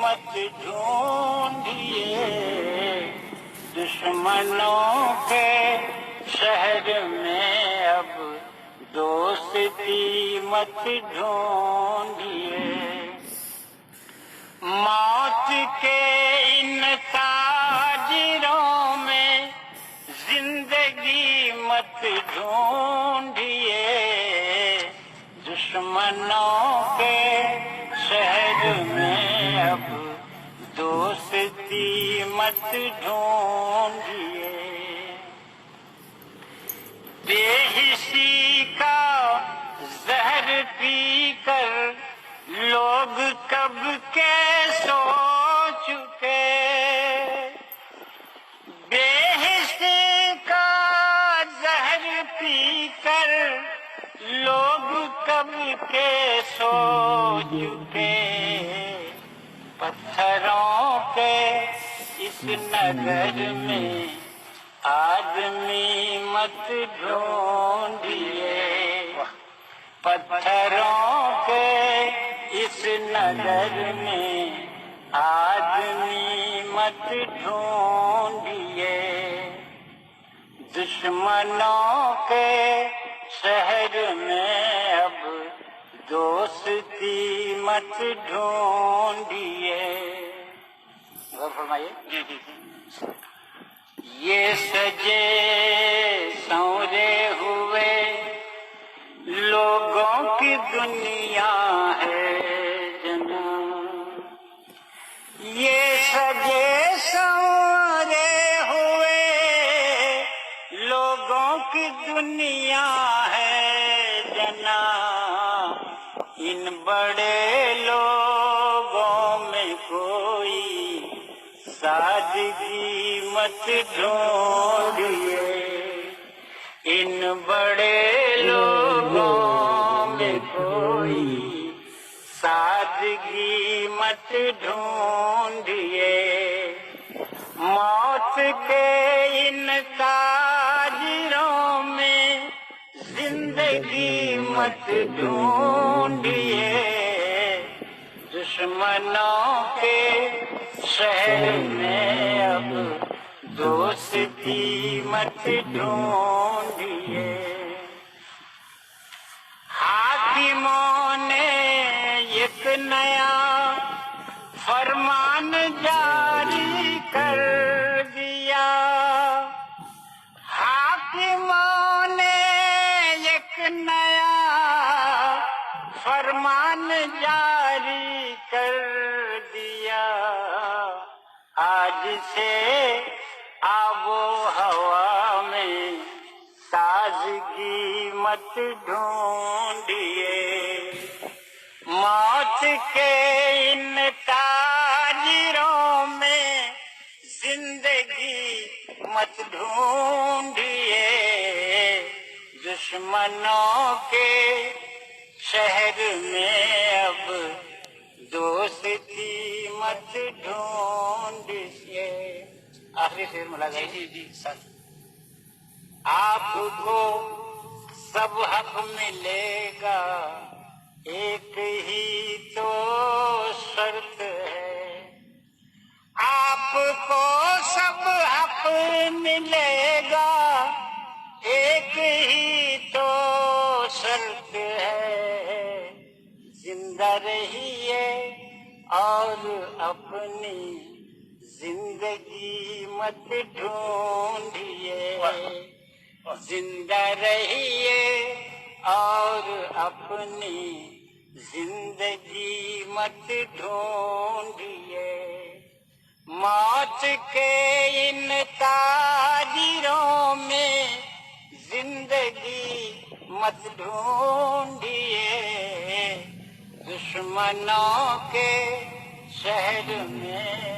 مت ڈھونڈیے، دشمنوں کے شہر میں اب دوستی مت ڈھونڈیے، موت کے ان تاجروں میں زندگی مت ڈھونڈیے، دشمنوں کے شہر میں اب دوستی مت ڈھونڈیے، بے حسی کا زہر پی کر لوگ کب کے سو چکے، بے حسی کا زہر پی کر لوگ کب کے سو چکے، پتھروں کے اس نگر میں آدمی مت ڈھونڈیے، پتھروں کے اس نگر میں آدمی مت ڈھونڈیے، دشمنوں کے شہر میں اب دوستی مت ڈھونڈیے۔ غور فرمائیے، یہ سجے سنورے ہوئے لوگوں کی دنیا ہے جناب، یہ سجے سنورے ہوئے لوگوں کی دنیا ہے جناب، ان بڑے لوگوں میں کوئی سادگی مت ڈھونڈیے، ان بڑے لوگوں میں کوئی سادگی مت ڈھونڈیے، موت کے ان تاجروں میں زندگی مت ڈھونڈیے، دشمنوں کے شہر میں اب دوستی مت ڈھونڈیے، حاکموں نے ایک نیا فرمان جاری کر دیا، حاکموں نے ایک نیا فرمان جاری کر دیا، آج سے آب و ہوا میں تازگی مت ڈھونڈیے، موت کے ان تاجروں میں زندگی مت ڈھونڈیے، دشمنوں کے شہر میں اب دوستی مت ڈھونڈیے۔ آخری شعر ملاحظہ جی سر، آپ کو سب حق ملے گا، ایک ہی تو شرط ہے، آپ کو سب حق ملے گا، ایک ہی تو شرط ہے، زندہ رہیے اور اپنی زندگی مت ڈھونڈیے، زندہ رہیے اور اپنی زندگی مت ڈھونڈیے، موت کے ان تاجروں میں زندگی مت ڈھونڈیے، دشمنوں کے شہر میں